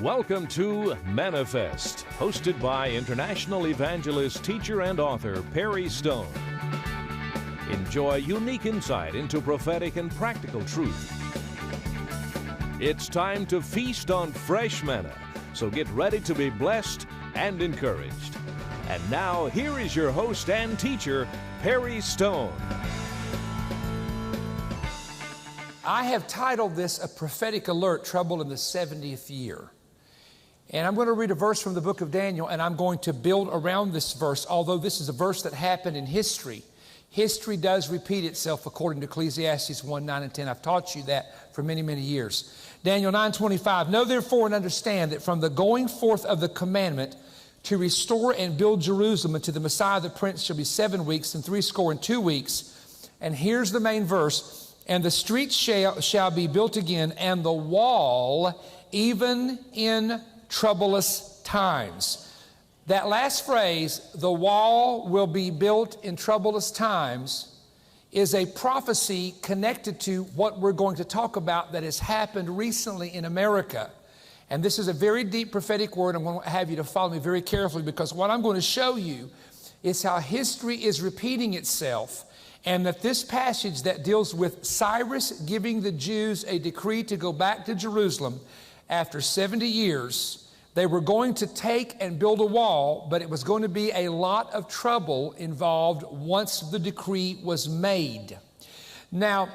Welcome to Manifest, hosted by international evangelist, teacher, and author Perry Stone. Enjoy unique insight into prophetic and practical truth. It's time to feast on fresh manna, so get ready to be blessed and encouraged. And now, here is your host and teacher, Perry Stone. I have titled this A Prophetic Alert, Trouble in the 70th Year. And I'm going to read a verse from the book of Daniel, and I'm going to build around this verse, although this is a verse that happened in history. History does repeat itself according to Ecclesiastes 1, 9, and 10. I've taught you that for many, many years. Daniel 9:25, know therefore and understand that from the going forth of the commandment to restore and build Jerusalem unto the Messiah the Prince shall be 7 weeks and 62 weeks. And here's the main verse, and the streets shall be built again, and the wall even in troublous times. That last phrase, the wall will be built in troublous times, is a prophecy connected to what we're going to talk about that has happened recently in America. And this is a very deep prophetic word. I'm going to have you to follow me very carefully, because what I'm going to show you is how history is repeating itself, and that this passage that deals with Cyrus giving the Jews a decree to go back to Jerusalem after 70 years, they were going to take and build a wall, but it was going to be a lot of trouble involved once the decree was made. Now,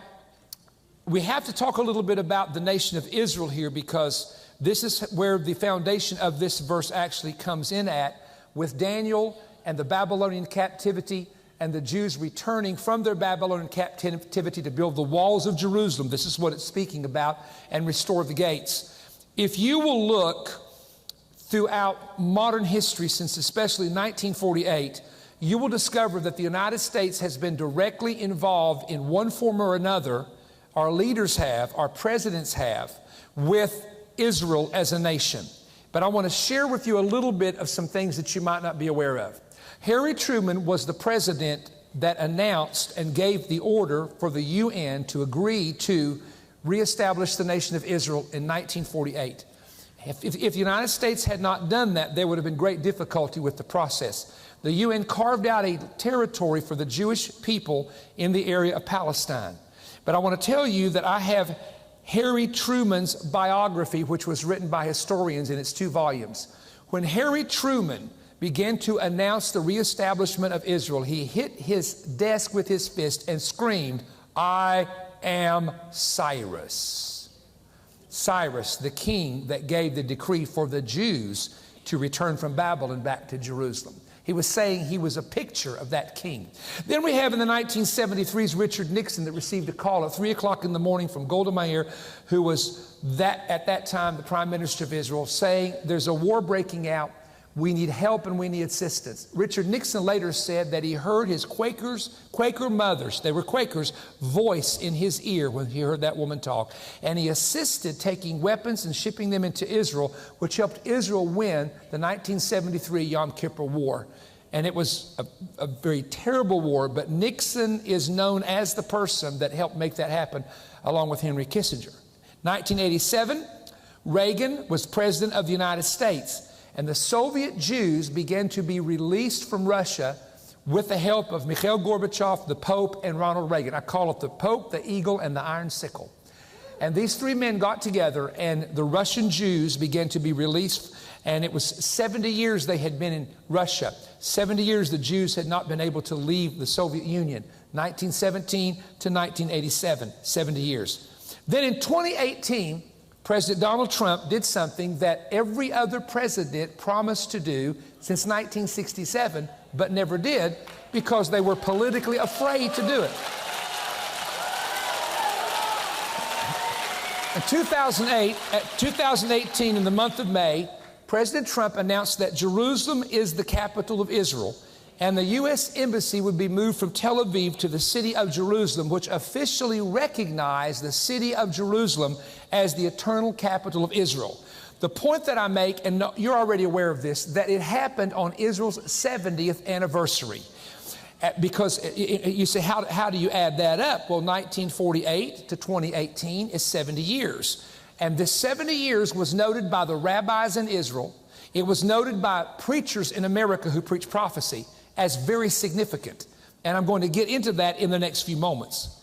we have to talk a little bit about the nation of Israel here, because this is where the foundation of this verse actually comes in at, with Daniel and the Babylonian captivity and the Jews returning from their Babylonian captivity to build the walls of Jerusalem. This is what it's speaking about, and restore the gates. If you will look throughout modern history, since especially 1948, you will discover that the United States has been directly involved in one form or another. Our leaders have, our presidents have, with Israel as a nation. But I want to share with you a little bit of some things that you might not be aware of. Harry Truman was the president that announced and gave the order for the UN to agree to reestablish the nation of Israel in 1948. If the United States had not done that, there would have been great difficulty with the process. The UN carved out a territory for the Jewish people in the area of Palestine. But I want to tell you that I have Harry Truman's biography, which was written by historians in its 2 volumes. When Harry Truman began to announce the reestablishment of Israel, he hit his desk with his fist and screamed, "I am Cyrus." Cyrus, the king that gave the decree for the Jews to return from Babylon back to Jerusalem. He was saying he was a picture of that king. Then we have in the 1973's Richard Nixon, that received a call at 3 o'clock in the morning from Golda Meir, who was at that time the prime minister of Israel, saying there's a war breaking out. We need help and we need assistance. Richard Nixon later said that he heard his Quaker mothers, they were Quakers, voice in his ear when he heard that woman talk. And he assisted taking weapons and shipping them into Israel, which helped Israel win the 1973 Yom Kippur War. And it was a very terrible war, but Nixon is known as the person that helped make that happen, along with Henry Kissinger. 1987, Reagan was president of the United States. And the Soviet Jews began to be released from Russia with the help of Mikhail Gorbachev, the Pope, and Ronald Reagan. I call it the Pope, the Eagle, and the Iron Sickle. And these 3 men got together, and the Russian Jews began to be released. And it was 70 years they had been in Russia. 70 years the Jews had not been able to leave the Soviet Union. 1917 to 1987, 70 years. Then in 2018, President Donald Trump did something that every other president promised to do since 1967, but never did, because they were politically afraid to do it. In 2018, in the month of May, President Trump announced that Jerusalem is the capital of Israel, and the U.S. Embassy would be moved from Tel Aviv to the city of Jerusalem, which officially recognized the city of Jerusalem as the eternal capital of Israel. The point that I make, and you're already aware of this, that it happened on Israel's 70th anniversary. Because you say, how do you add that up? Well, 1948 to 2018 is 70 years. And this 70 years was noted by the rabbis in Israel. It was noted by preachers in America who preach prophecy as very significant. And I'm going to get into that in the next few moments.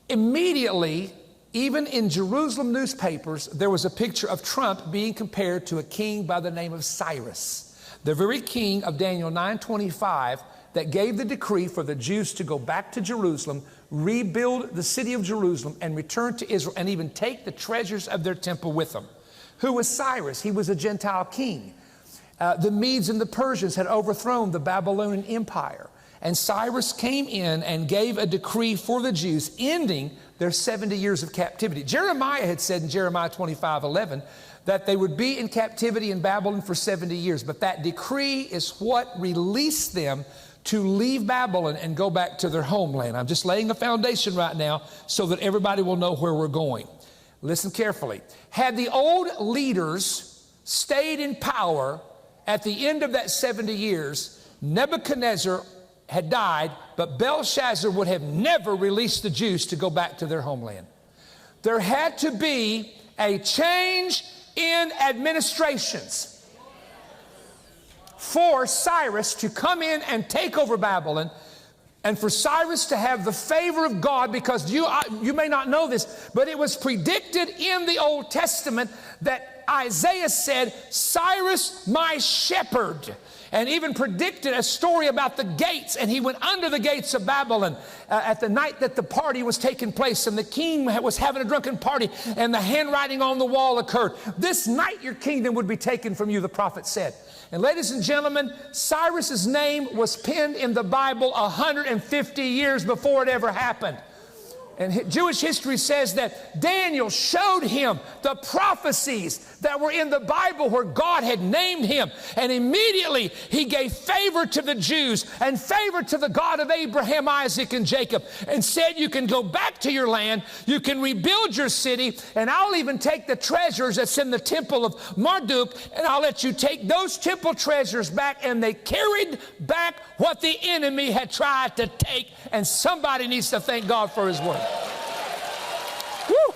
Immediately, even in Jerusalem newspapers, there was a picture of Trump being compared to a king by the name of Cyrus, the very king of Daniel 9:25 that gave the decree for the Jews to go back to Jerusalem, rebuild the city of Jerusalem, and return to Israel, and even take the treasures of their temple with them. Who was Cyrus? He was a Gentile king. The Medes and the Persians had overthrown the Babylonian Empire. And Cyrus came in and gave a decree for the Jews, ending their 70 years of captivity. Jeremiah had said in Jeremiah 25:11 that they would be in captivity in Babylon for 70 years. But that decree is what released them to leave Babylon and go back to their homeland. I'm just laying a foundation right now so that everybody will know where we're going. Listen carefully. Had the old leaders stayed in power at the end of that 70 years, Nebuchadnezzar had died, but Belshazzar would have never released the Jews to go back to their homeland. There had to be a change in administrations for Cyrus to come in and take over Babylon, and for Cyrus to have the favor of God, because you may not know this, but it was predicted in the Old Testament that Isaiah said, Cyrus my shepherd, and even predicted a story about the gates, and he went under the gates of Babylon at the night that the party was taking place, and the king was having a drunken party, and the handwriting on the wall occurred. This night your kingdom would be taken from you, the prophet said. And ladies and gentlemen, Cyrus's name was penned in the Bible 150 years before it ever happened. And Jewish history says that Daniel showed him the prophecies that were in the Bible where God had named him. And immediately he gave favor to the Jews and favor to the God of Abraham, Isaac, and Jacob, and said, you can go back to your land, you can rebuild your city, and I'll even take the treasures that's in the temple of Marduk, and I'll let you take those temple treasures back. And they carried back what the enemy had tried to take. And somebody needs to thank God for his word. Woo!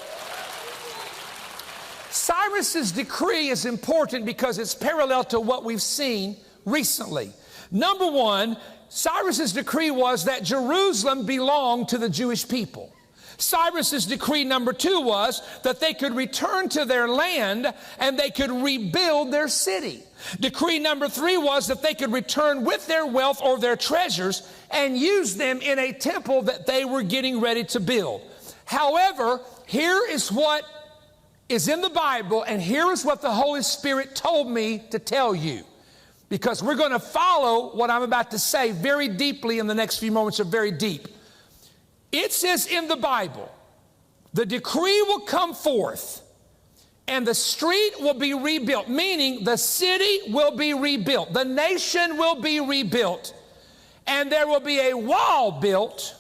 Cyrus's decree is important because it's parallel to what we've seen recently. Number one, Cyrus's decree was that Jerusalem belonged to the Jewish people. Cyrus's decree number two was that they could return to their land and they could rebuild their city. Decree number three was that they could return with their wealth or their treasures and use them in a temple that they were getting ready to build. However, here is what is in the Bible, and here is what the Holy Spirit told me to tell you, because we're going to follow what I'm about to say very deeply in the next few moments, are very deep. It says in the Bible, the decree will come forth and the street will be rebuilt, meaning the city will be rebuilt, the nation will be rebuilt, and there will be a wall built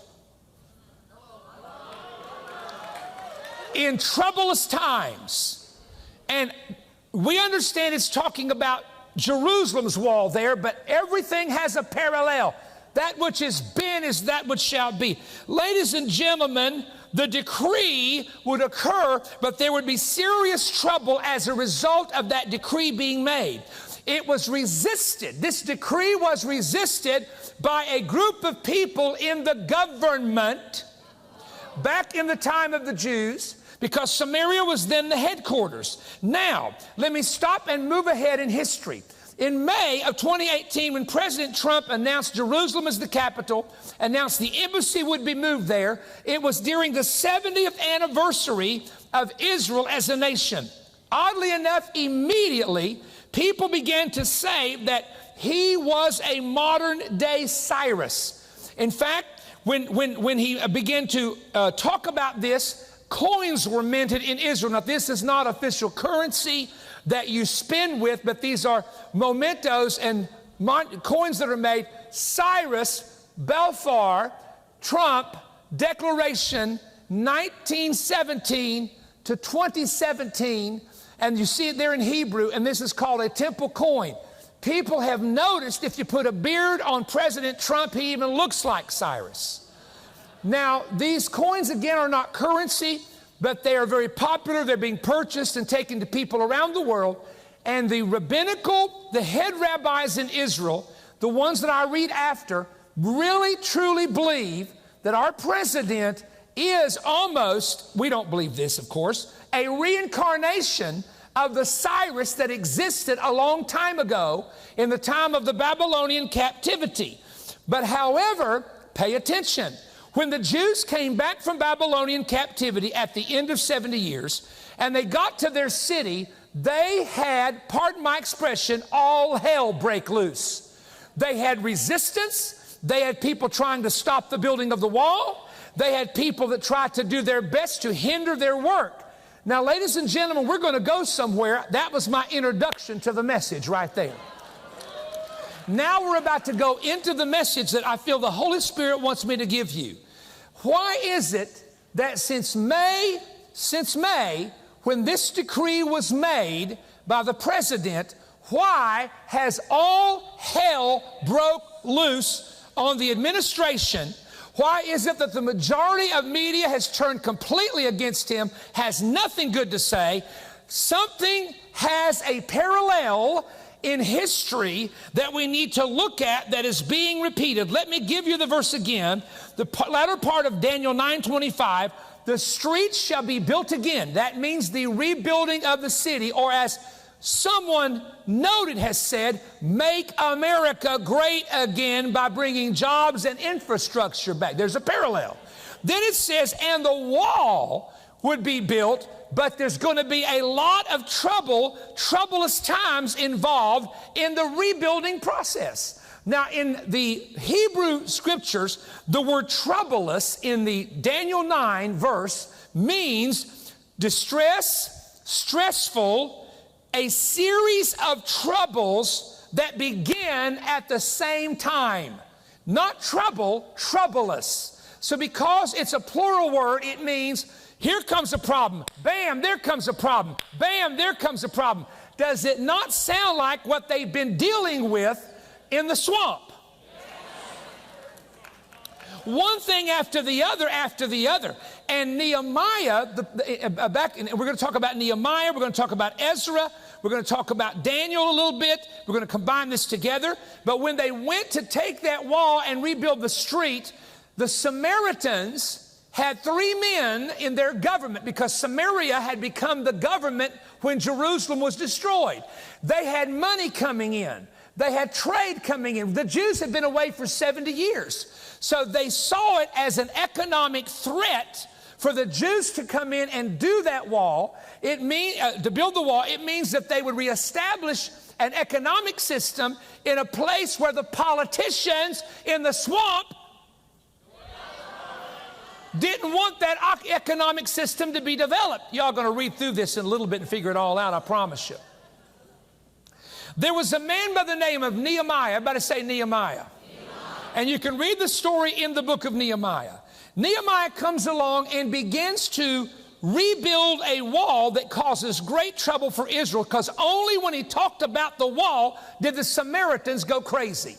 in troublous times. And we understand it's talking about Jerusalem's wall there, but everything has a parallel. That which has been is that which shall be. Ladies and gentlemen, the decree would occur, but there would be serious trouble as a result of that decree being made. It was resisted. This decree was resisted by a group of people in the government back in the time of the Jews, because Samaria was then the headquarters. Now, let me stop and move ahead in history. In May of 2018, when President Trump announced Jerusalem as the capital, announced the embassy would be moved there, it was during the 70th anniversary of Israel as a nation. Oddly enough, immediately, people began to say that he was a modern-day Cyrus. In fact, when he began to talk about this, coins were minted in Israel. Now, this is not official currency that you spend with, but these are mementos and coins that are made. Cyrus, Belfar, Trump, Declaration, 1917 to 2017, and you see it there in Hebrew, and this is called a temple coin. People have noticed if you put a beard on President Trump, he even looks like Cyrus. Now, these coins, again, are not currency. but they are very popular. They're being purchased and taken to people around the world. And the the head rabbis in Israel, the ones that I read after, really truly believe that our president is almost, we don't believe this, of course, a reincarnation of the Cyrus that existed a long time ago in the time of the Babylonian captivity. But however, pay attention. When the Jews came back from Babylonian captivity at the end of 70 years, and they got to their city, they had, pardon my expression, all hell break loose. They had resistance. They had people trying to stop the building of the wall. They had people that tried to do their best to hinder their work. Now, ladies and gentlemen, we're going to go somewhere. That was my introduction to the message right there. Now we're about to go into the message that I feel the Holy Spirit wants me to give you. Why is it that since May, when this decree was made by the president, why has all hell broke loose on the administration? Why is it that the majority of media has turned completely against him, has nothing good to say? Something has a parallel in history that we need to look at that is being repeated. Let me give you the verse again. The latter part of Daniel 9:25, the streets shall be built again. That means the rebuilding of the city, or as someone noted has said, make America great again by bringing jobs and infrastructure back. There's a parallel. Then it says, and the wall would be built, but there's going to be a lot of troublous times involved in the rebuilding process. Now, in the Hebrew scriptures, the word troublous in the Daniel 9 verse means distress, stressful, a series of troubles that begin at the same time. Not trouble, troublous. So because it's a plural word, it means here comes a problem. Bam, there comes a problem. Bam, there comes a problem. Does it not sound like what they've been dealing with in the swamp? One thing after the other. And Nehemiah, we're going to talk about Nehemiah, we're going to talk about Ezra, we're going to talk about Daniel a little bit. We're going to combine this together. But when they went to take that wall and rebuild the street, the Samaritans had 3 men in their government, because Samaria had become the government when Jerusalem was destroyed. They had money coming in. They had trade coming in. The Jews had been away for 70 years. So they saw it as an economic threat for the Jews to come in and do that wall. To build the wall, it means that they would reestablish an economic system in a place where the politicians in the swamp didn't want that economic system to be developed. Y'all going to read through this in a little bit and figure it all out, I promise you. There was a man by the name of Nehemiah. Everybody say Nehemiah. And you can read the story in the book of Nehemiah. Nehemiah comes along and begins to rebuild a wall that causes great trouble for Israel, because only when he talked about the wall did the Samaritans go crazy.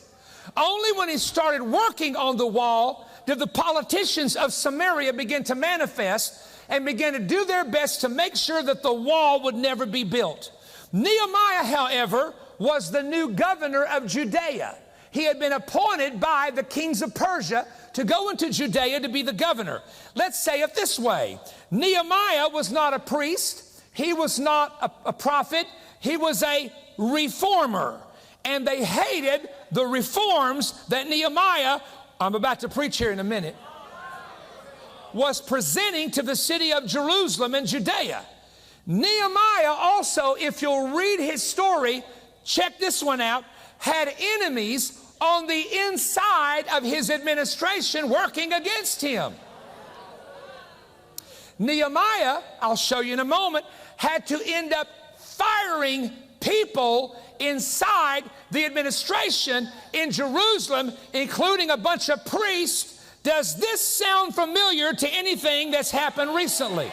Only when he started working on the wall did the politicians of Samaria begin to manifest and begin to do their best to make sure that the wall would never be built. Nehemiah, however, was the new governor of Judea. He had been appointed by the kings of Persia to go into Judea to be the governor. Let's say it this way. Nehemiah was not a priest. He was not a prophet. He was a reformer. And they hated the reforms that Nehemiah, I'm about to preach here in a minute, was presenting to the city of Jerusalem and Judea. Nehemiah also, if you'll read his story, check this one out, had enemies on the inside of his administration working against him. Nehemiah, I'll show you in a moment, had to end up firing people inside the administration in Jerusalem, including a bunch of priests. Does this sound familiar to anything that's happened recently?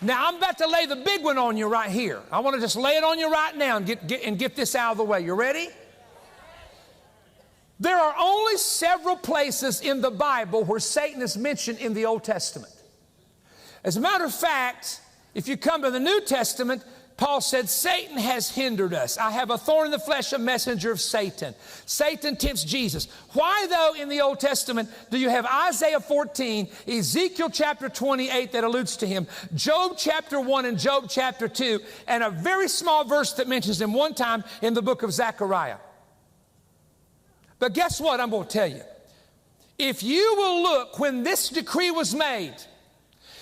Now, I'm about to lay the big one on you right here. I want to just lay it on you right now and get this out of the way. You ready? There are only several places in the Bible where Satan is mentioned in the Old Testament. As a matter of fact, if you come to the New Testament, Paul said, Satan has hindered us. I have a thorn in the flesh, a messenger of Satan. Satan tempts Jesus. Why, though, in the Old Testament do you have Isaiah 14, Ezekiel chapter 28 that alludes to him, Job chapter 1 and Job chapter 2, and a very small verse that mentions him one time in the book of Zechariah? But guess what I'm going to tell you? If you will look, when this decree was made,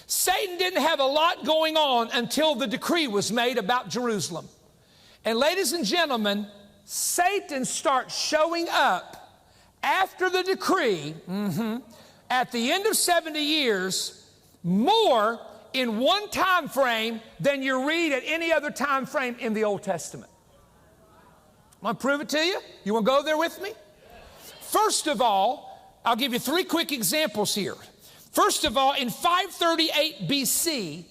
Satan didn't have a lot going on until the decree was made about Jerusalem. And ladies and gentlemen, Satan starts showing up after the decree, at the end of 70 years, more in one time frame than you read at any other time frame in the Old Testament. Want to prove it to you? You want to go there with me? First of all, I'll give you 3 quick examples here. First of all, in 538 BC,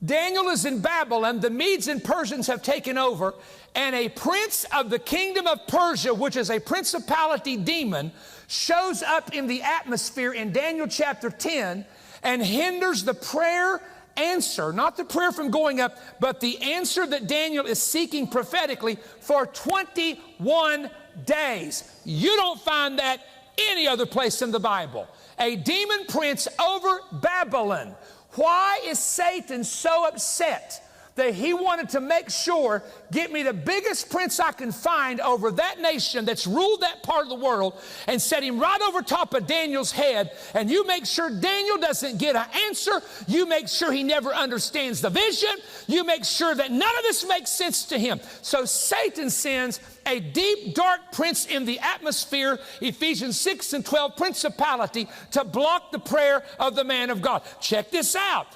Daniel is in Babylon. The Medes and Persians have taken over, and a prince of the kingdom of Persia, which is a principality demon, shows up in the atmosphere in Daniel chapter 10 and hinders the prayer answer, not the prayer from going up, but the answer that Daniel is seeking prophetically for 21 days. You don't find that any other place in the Bible. A demon prince over Babylon. Why is Satan so upset that he wanted to make sure, get me the biggest prince I can find over that nation that's ruled that part of the world, and set him right over top of Daniel's head, and you make sure Daniel doesn't get an answer, you make sure he never understands the vision, you make sure that none of this makes sense to him. So Satan sends a deep, dark prince in the atmosphere, Ephesians 6 and 12, principality, to block the prayer of the man of God. Check this out.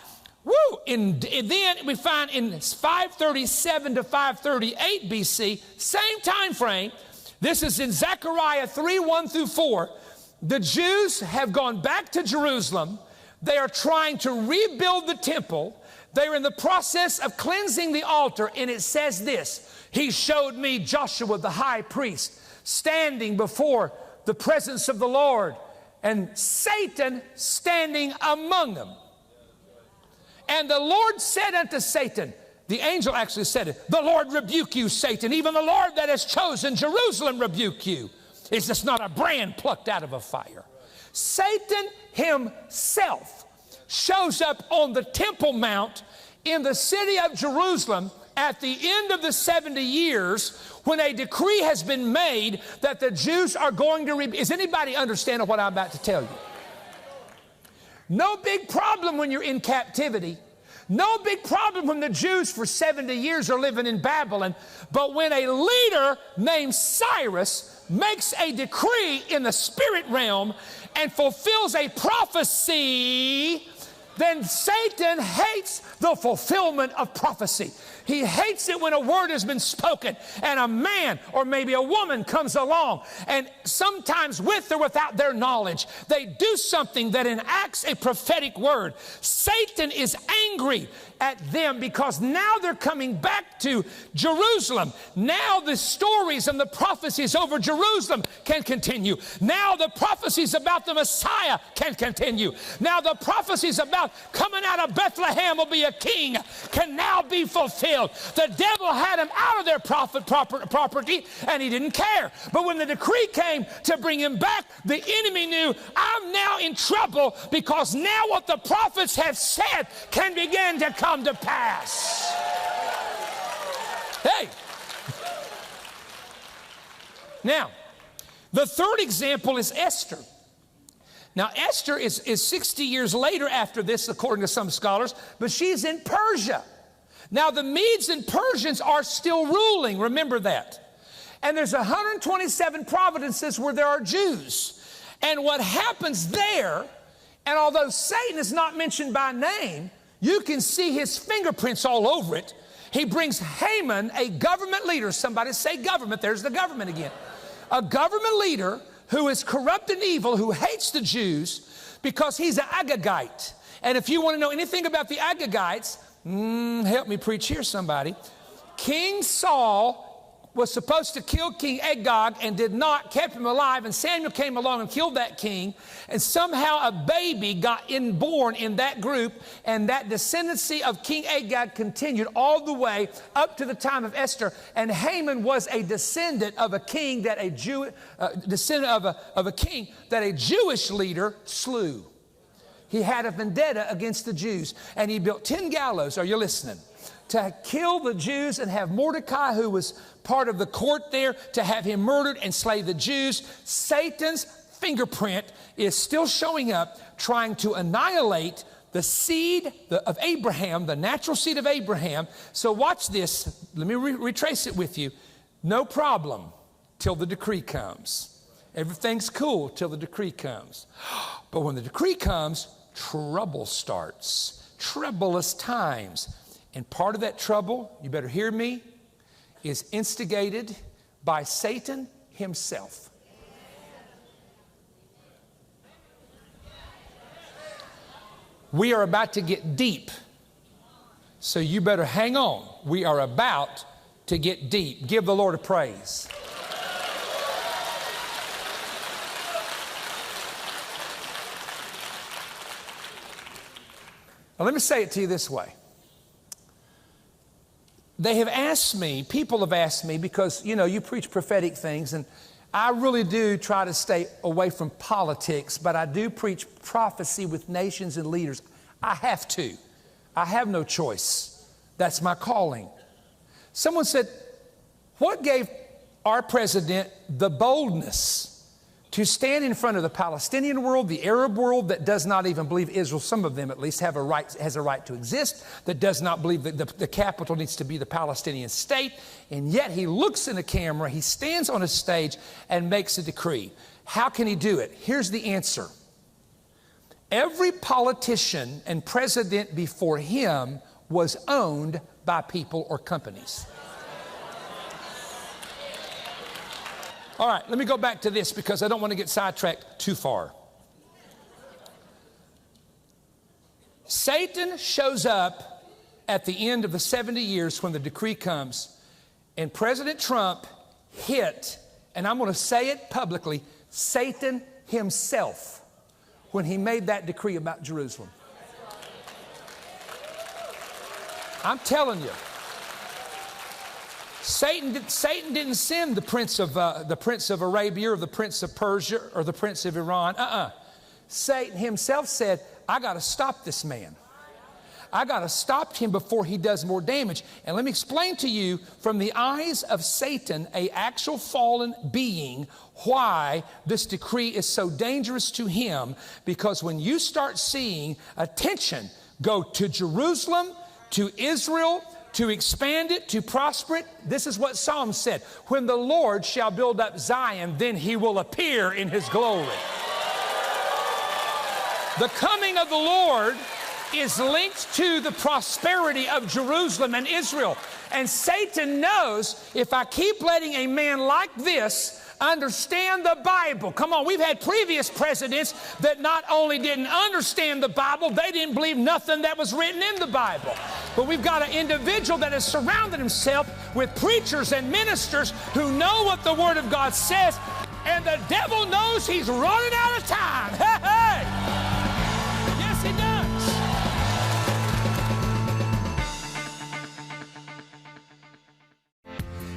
Woo! And then we find in 537 to 538 BC, same time frame, this is in Zechariah 3, 1 through 4, the Jews have gone back to Jerusalem. They are trying to rebuild the temple. They're in the process of cleansing the altar, and it says this, he showed me Joshua the high priest standing before the presence of the Lord, and Satan standing among them. And the Lord said unto Satan, the angel actually said it, the Lord rebuke you, Satan. Even the Lord that has chosen Jerusalem rebuke you. Is this not a brand plucked out of a fire? Satan himself shows up on the Temple Mount in the city of Jerusalem at the end of the 70 years when a decree has been made that the Jews are going to Is anybody understanding what I'm about to tell you? No big problem when you're in captivity. No big problem when the Jews for 70 years are living in Babylon. But when a leader named Cyrus makes a decree in the spirit realm and fulfills a prophecy, then Satan hates the fulfillment of prophecy. He hates it when a word has been spoken and a man or maybe a woman comes along, and sometimes with or without their knowledge, they do something that enacts a prophetic word. Satan is angry at them because now they're coming back to Jerusalem. Now the stories and the prophecies over Jerusalem can continue. Now the prophecies about the Messiah can continue. Now the prophecies about coming out of Bethlehem will be a king can now be fulfilled. The devil had him out of their property, and he didn't care. But when the decree came to bring him back, the enemy knew, I'm now in trouble, because now what the prophets have said can begin to come to pass. Hey. Now, the third example is Esther. Now, Esther is 60 years later after this, according to some scholars, but she's in Persia. Now, the Medes and Persians are still ruling, remember that. And there's 127 provinces where there are Jews. And what happens there, and although Satan is not mentioned by name, you can see his fingerprints all over it. He brings Haman, a government leader. Somebody say government. There's the government again. A government leader who is corrupt and evil, who hates the Jews because he's an Agagite. And if you want to know anything about the Agagites, help me preach here, somebody. King Saul was supposed to kill King Agag and did not, kept him alive, and Samuel came along and killed that king, and somehow a baby got born in that group, and that descendancy of King Agag continued all the way up to the time of Esther, and Haman was a descendant of a king that a Jewish leader slew. He had a vendetta against the Jews, and he built 10 gallows, are you listening? To kill the Jews and have Mordecai, who was part of the court there, to have him murdered and slay the Jews. Satan's fingerprint is still showing up, trying to annihilate the seed of Abraham, the natural seed of Abraham. So watch this. Let me retrace it with you. No problem till the decree comes. Everything's cool till the decree comes. But when the decree comes, trouble starts. Troublous times. And part of that trouble, you better hear me, is instigated by Satan himself. We are about to get deep, so you better hang on. We are about to get deep. Give the Lord a praise. Now, let me say it to you this way. They have asked me, people have asked me, because, you know, you preach prophetic things, and I really do try to stay away from politics, but I do preach prophecy with nations and leaders. I have to. I have no choice. That's my calling. Someone said, what gave our president the boldness to stand in front of the Palestinian world, the Arab world that does not even believe Israel, some of them at least has a right to exist, that does not believe that the capital needs to be the Palestinian state, and yet he looks in a camera, he stands on a stage and makes a decree. How can he do it? Here's the answer. Every politician and president before him was owned by people or companies. All right, let me go back to this because I don't want to get sidetracked too far. Satan shows up at the end of the 70 years when the decree comes, and President Trump hit, and I'm going to say it publicly, Satan himself when he made that decree about Jerusalem. I'm telling you. Satan didn't send the prince of Arabia or the prince of Persia or the prince of Iran. Satan himself said, I got to stop this man. I got to stop him before he does more damage. And let me explain to you from the eyes of Satan, an actual fallen being, why this decree is so dangerous to him. Because when you start seeing attention go to Jerusalem, to Israel, to expand it, to prosper it, this is what Psalm said. When the Lord shall build up Zion, then he will appear in his glory. The coming of the Lord is linked to the prosperity of Jerusalem and Israel. And Satan knows if I keep letting a man like this understand the Bible. Come on, we've had previous presidents that not only didn't understand the Bible, they didn't believe nothing that was written in the Bible. But we've got an individual that has surrounded himself with preachers and ministers who know what the Word of God says, and the devil knows he's running out of time. Hey, hey! Yes, he does.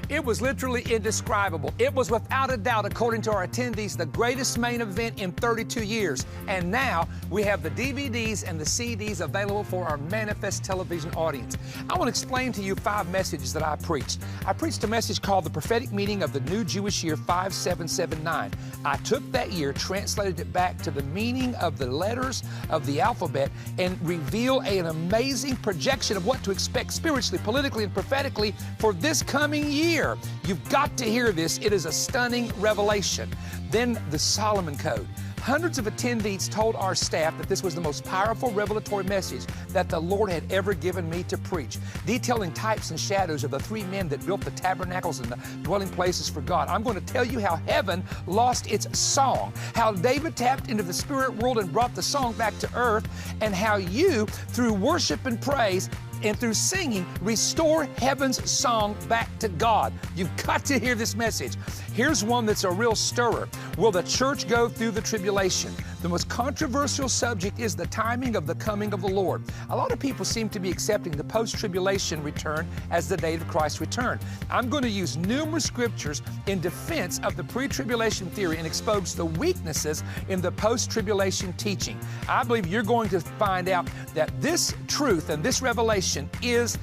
It was literally indescribable. It was without a doubt, according to our attendees, the greatest main event in 32 years. And now we have the DVDs and the CDs available for our Manifest television audience. I want to explain to you 5 messages that I preached. I preached a message called The Prophetic Meaning of the New Jewish Year 5779. I took that year, translated it back to the meaning of the letters of the alphabet, and revealed an amazing projection of what to expect spiritually, politically, and prophetically for this coming year. You've got to hear this. It is a stunning revelation. Then the Solomon Code. Hundreds of attendees told our staff that this was the most powerful revelatory message that the Lord had ever given me to preach, detailing types and shadows of the 3 men that built the tabernacles and the dwelling places for God. I'm going to tell you how heaven lost its song, how David tapped into the spirit world and brought the song back to earth, and how you, through worship and praise, and through singing, restore heaven's song back to God. You've got to hear this message. Here's one that's a real stirrer. Will the church go through the tribulation? The most controversial subject is the timing of the coming of the Lord. A lot of people seem to be accepting the post-tribulation return as the date of Christ's return. I'm going to use numerous scriptures in defense of the pre-tribulation theory and expose the weaknesses in the post-tribulation teaching. I believe you're going to find out that this truth and this revelation is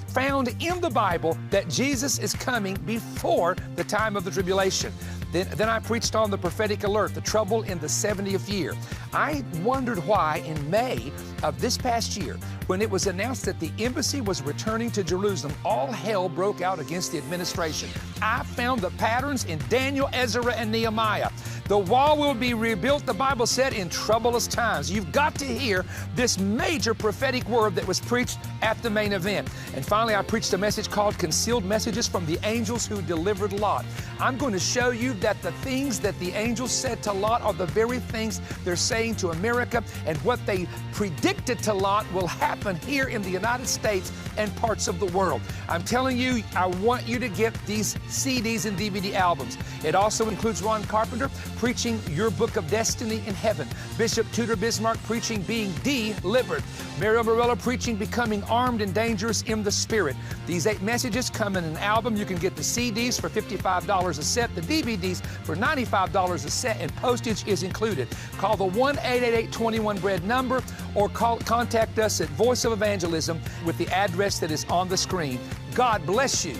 found in the Bible, that Jesus is coming before the time of the tribulation. Then I preached on the prophetic alert, the trouble in the 70th year. I wondered why in May of this past year, when it was announced that the embassy was returning to Jerusalem, all hell broke out against the administration. I found the patterns in Daniel, Ezra, and Nehemiah. The wall will be rebuilt, the Bible said, in troublous times. You've got to hear this major prophetic word that was preached at the main event. And finally, I preached a message called Concealed Messages from the Angels Who Delivered Lot. I'm going to show you that the things that the angels said to Lot are the very things they're saying to America, and what they predicted to Lot will happen here in the United States and parts of the world. I'm telling you, I want you to get these CDs and DVD albums. It also includes Ron Carpenter preaching Your Book of Destiny in Heaven, Bishop Tudor Bismarck preaching Being Delivered, Mary Morella preaching Becoming Armed and Dangerous in the Spirit. These 8 messages come in an album. You can get the CDs for $55 a set, the DVDs for $95 a set, and postage is included. Call the 1-888-21-BREAD number, or contact us at Voice of Evangelism with the address that is on the screen. God bless you.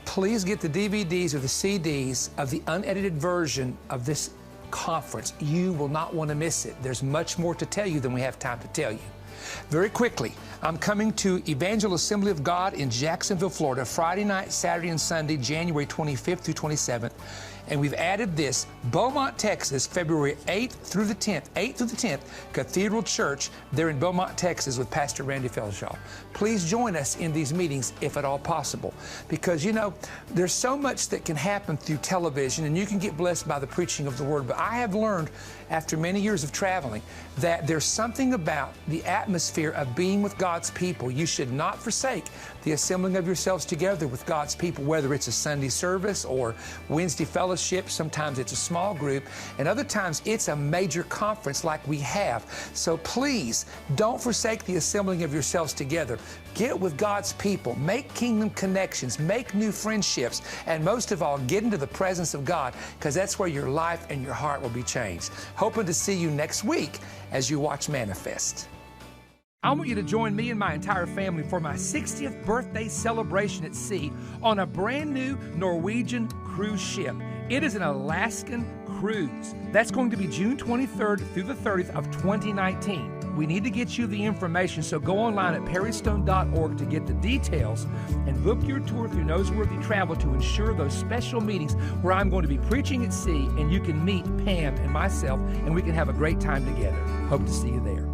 Please get the DVDs or the CDs of the unedited version of this conference. You will not want to miss it. There's much more to tell you than we have time to tell you. Very quickly, I'm coming to Evangel Assembly of God in Jacksonville, Florida, Friday night, Saturday, and Sunday, January 25th through 27th. And we've added this, Beaumont, Texas, February 8th through the 10th, Cathedral Church there in Beaumont, Texas with Pastor Randy Felshaw. Please join us in these meetings if at all possible, because, you know, there's so much that can happen through television, and you can get blessed by the preaching of the Word. But I have learned after many years of traveling that there's something about the atmosphere of being with God's people. You should not forsake the assembling of yourselves together with God's people, whether it's a Sunday service or Wednesday fellowship. Sometimes it's a small group, and other times it's a major conference like we have. So please don't forsake the assembling of yourselves together. Get with God's people, make kingdom connections, make new friendships, and most of all, get into the presence of God, because that's where your life and your heart will be changed. Hoping to see you next week as you watch Manifest. I want you to join me and my entire family for my 60th birthday celebration at sea on a brand new Norwegian cruise ship. It is an Alaskan cruise. That's going to be June 23rd through the 30th of 2019. We need to get you the information, so go online at perrystone.org to get the details and book your tour through Noseworthy Travel to ensure those special meetings where I'm going to be preaching at sea, and you can meet Pam and myself, and we can have a great time together. Hope to see you there.